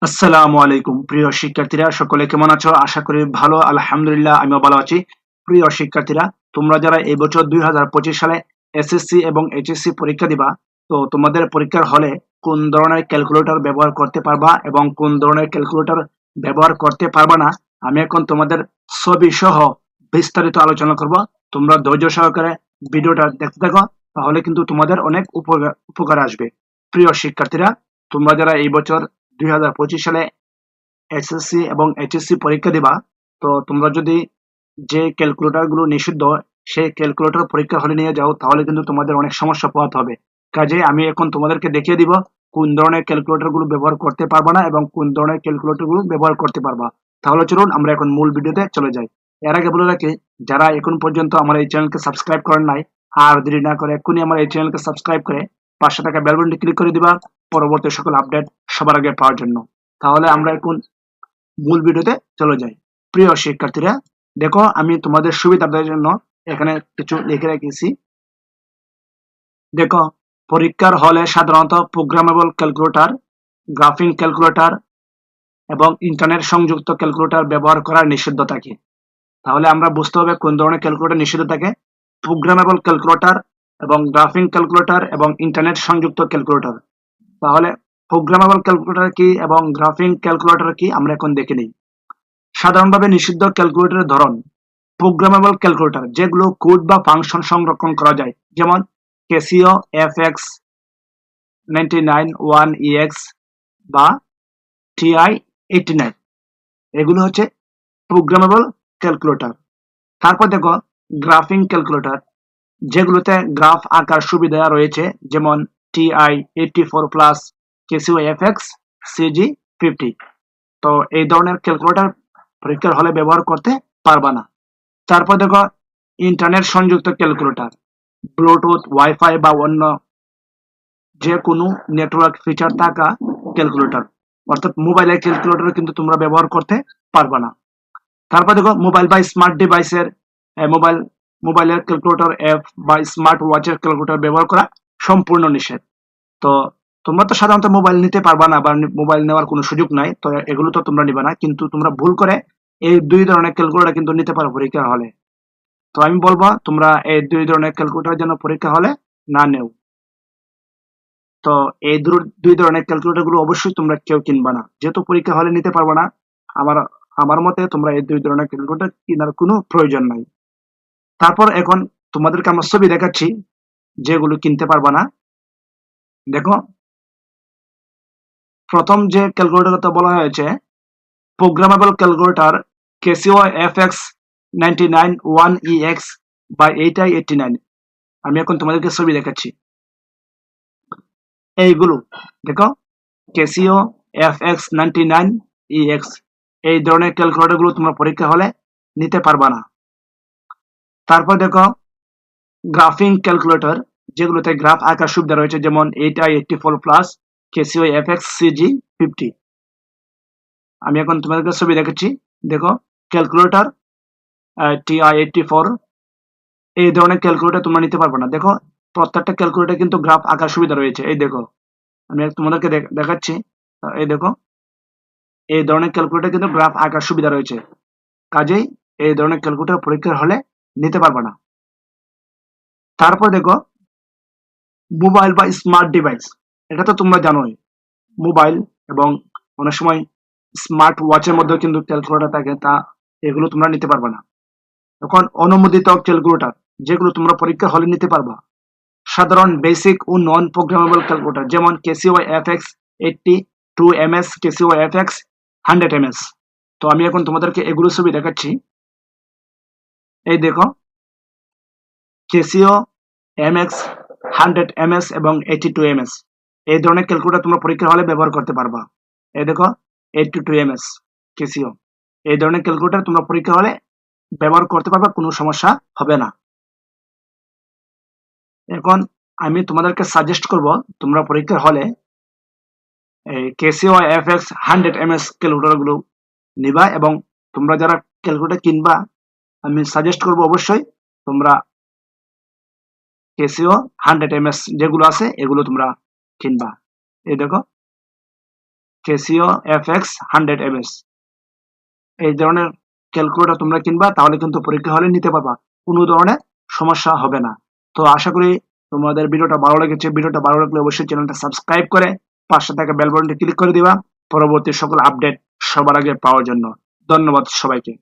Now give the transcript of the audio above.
আসসালামু আলাইকুম প্রিয় শিক্ষার্থীরা, সকলে কেমন আছো? আশা করি ভালো। আলহামদুলিল্লাহ, আমিও ভালো আছি। প্রিয় শিক্ষার্থীরা, তোমরা যারা এই বছর 2025 সালে এসএসসি এবং এইচএসসি পরীক্ষা দিবা, তো তোমাদের পরীক্ষার হলে কোন ধরনের ক্যালকুলেটর ব্যবহার করতে পারবা এবং কোন ধরনের ক্যালকুলেটর ব্যবহার করতে পারবা না, আমি এখন তোমাদের ছবি সহ বিস্তারিত আলোচনা করব। তোমরা ধৈর্য সহকারে ভিডিওটা দেখতে থাকো, তাহলে কিন্তু তোমাদের অনেক উপকার আসবে। প্রিয় শিক্ষার্থীরা, তোমরা যারা এই বছর 2025 সালে এসএসসি এবং এইচএসসি পরীক্ষা দিবা, তো তোমরা যদি যে ক্যালকুলেটর গুলো নিষিদ্ধ সেই ক্যালকুলেটর পরীক্ষার হলে নিয়ে যাও, তাহলে কিন্তু তোমাদের অনেক সমস্যা পোহাতে হবে। কাজে আমি এখন তোমাদেরকে দেখিয়ে দিব কোন ধরনের ক্যালকুলেটর গুলো ব্যবহার করতে পারবা না এবং কোন ধরনের ক্যালকুলেটর গুলো ব্যবহার করতে পারবা। তাহলে চলুন আমরা এখন মূল ভিডিওতে চলে যাই। এর আগে বলে রাখি, যারা এখন পর্যন্ত আমার এই চ্যানেলকে সাবস্ক্রাইব করেন নাই, আর দেরি না করে এক্ষুনি আমার এই চ্যানেলকে সাবস্ক্রাইব করে পাশে থাকা বেল বাটনটি ক্লিক করে দিবা পরবর্তী সকল আপডেট সবার আগে পাওয়ার জন্য। তাহলে আমরা এখন মূল ভিডিওতে চলে যাই। প্রিয় শিক্ষার্থীরা, দেখো আমি তোমাদের সুবিধার জন্য এখানে কিছু লিখে রেখেছি। দেখো, পরীক্ষার হলে সাধারণত প্রোগ্রামেবল ক্যালকুলেটর, গ্রাফিং ক্যালকুলেটর এবং ইন্টারনেট সংযুক্ত ক্যালকুলেটর ব্যবহার করার নিষিদ্ধ থাকে। তাহলে আমরা বুঝতে হবে কোন ধরনের ক্যালকুলেটর নিষিদ্ধ থাকে। প্রোগ্রামেবল ক্যালকুলেটর এবং গ্রাফিং ক্যালকুলেটর এবং ইন্টারনেট সংযুক্ত ক্যালকুলেটর। তাহলে প্রোগ্রামেবল ক্যালকুলেটর কি এবং গ্রাফিং ক্যালকুলেটর কি আমরা এখন দেখে নিই। সাধারণভাবে নিষিদ্ধ ক্যালকুলেটরের ধরন: প্রোগ্রামেবল ক্যালকুলেটর, যেগুলো কোড বা ফাংশন সংরক্ষণ করা যায়, যেমন ক্যাসিও এফএক্স 99 1EX বা TI 89, এগুলো হচ্ছে প্রোগ্রামেবল ক্যালকুলেটর। তারপর দেখো গ্রাফিং ক্যালকুলেটর, যেগুলোতে গ্রাফ আঁকার সুবিধা রয়েছে, যেমন TI 84 plus, Casio FX CG 50। তো এই ধরনের ক্যালকুলেটর পরীক্ষার হলে ব্যবহার করতে পারবা না। তারপর দেখো ইন্টারনেট সংযুক্ত ক্যালকুলেটর, ব্লুটুথ, ওয়াইফাই বা অন্য যে কোনো নেটওয়ার্ক ফিচার থাকা ক্যালকুলেটর, অর্থাৎ মোবাইলের ক্যালকুলেটর কিন্তু তোমরা ব্যবহার করতে পারবা না। তারপর দেখো মোবাইল বা স্মার্ট ডিভাইসের মোবাইল মোবাইলের ক্যালকুলেটর অ্যাপ বা স্মার্ট ওয়াচের ক্যালকুলেটর ব্যবহার করা সম্পূর্ণ নিষেধ। তো তোমরা তো সাধারণত মোবাইল নিতে পারবা না বা মোবাইল নেওয়ার কোনো সুযোগ নাই, তো এগুলো তো তোমরা নিবে না, কিন্তু তোমরা ভুল করে এই দুই ধরনের ক্যালকুলেটর কিন্তু নিতে পারো পরীক্ষা হলে। তো আমি বলবো তোমরা এই দুই ধরনের ক্যালকুলেটর যেন পরীক্ষা হলে না নেও। তো এই দুই ধরনের ক্যালকুলেটর গুলো অবশ্যই তোমরা কেউ কিনবা না, যেহেতু পরীক্ষা হলে নিতে পারবা না। আমার আমার মতে তোমরা এই দুই ধরনের ক্যালকুলেটর কেনার কোনো প্রয়োজন নাই। তারপর এখন তোমাদেরকে আমরা ছবি দেখাচ্ছি যেগুলো কিনতে পারবা না। দেখো, প্রথম যে ক্যালকুলেটর কথা বলা হয়েছে, programmable calculator Casio FX 99 1EX বা 89। আমি এখন তোমাদেরকে ছবি দেখাচ্ছি। এইগুলো দেখো, ক্যাসিও এফএক্স 99 EX, এই ধরনের ক্যালকুলেটর গুলো তোমরা পরীক্ষা হলে নিতে পারবা না। তারপর দেখো গ্রাফিং ক্যালকুলেটর, যেগুলোতে গ্রাফ আঁকার সুবিধা রয়েছে, যেমন 8i84 plus, Casio FX CG 50। আমি এখন তোমাদেরকে ছবি দেখাচ্ছি। দেখো, ক্যালকুলেটর TI-84, এই ধরনের ক্যালকুলেটর তোমরা নিতে পারবে না। দেখো, প্রত্যেকটা ক্যালকুলেটর কিন্তু গ্রাফ আঁকার সুবিধা রয়েছে। এই দেখো, আমি তোমাদেরকে দেখাচ্ছি। এই দেখো, এই ধরনের ক্যালকুলেটর কিন্তু গ্রাফ আঁকার সুবিধা রয়েছে। কাজেই এই ধরনের ক্যালকুলেটর পরীক্ষার হলে নিতে পারবে না। তারপর দেখো মোবাইল বা স্মার্ট ডিভাইস, এটা তো তোমরা জানোই। মোবাইল এবং অনেক সময় স্মার্ট ওয়াচের মধ্যেও কিন্তু ক্যালকুলেটর থাকে, তা এগুলো তোমরা নিতে পারবে না। এখন অনুমোদিত ক্যালকুলেটর, যেগুলো তোমরা পরীক্ষা হলে নিতে পারবা: সাধারণ, বেসিক ও নন প্রোগ্রামেবল ক্যালকুলেটর, যেমন Casio FX 82 ms, Casio FX 100 ms। তো আমি এখন তোমাদেরকে এগুলো ছবি দেখাচ্ছি। এই দেখো, ক্যাসিও MX 100 ms এবং 82 ms, এই ধরনের ক্যালকুলেটর তোমরা পরীক্ষা হলে ব্যবহার করতে পারবা। এই দেখো 82 ms ক্যাসিও, এই ধরনের ক্যালকুলেটর তোমরা পরীক্ষা হলে ব্যবহার করতে পারবা, কোনো সমস্যা হবে না। এখন আমি তোমাদেরকে সাজেস্ট করব তোমরা পরীক্ষার হলে ক্যাসিও এফএক্স 100 ms ক্যালকুলেটর গুলো নিবা, এবং তোমরা যারা ক্যালকুলেটর কিনবা, আমি সাজেস্ট করব অবশ্যই তোমরা ক্যাসিও 100 ms যেগুলো আছে এগুলো তোমরা কিনবা। এই দেখো, ক্যাসিও FX 100 MS। এই ধরনের ক্যালকুলেটর তোমরা কিনবা, তাহলে কিন্তু পরীক্ষা হলে নিতে পারবা, কোনো ধরনের সমস্যা হবে না। তো আশা করি তোমাদের ভিডিওটা ভালো লেগেছে। ভিডিওটা ভালো লাগলে অবশ্যই চ্যানেলটা সাবস্ক্রাইব করে পাশে থাকা বেল বাটনটি ক্লিক করে দিবা পরবর্তী সকল আপডেট সবার আগে পাওয়ার জন্য। ধন্যবাদ সবাইকে।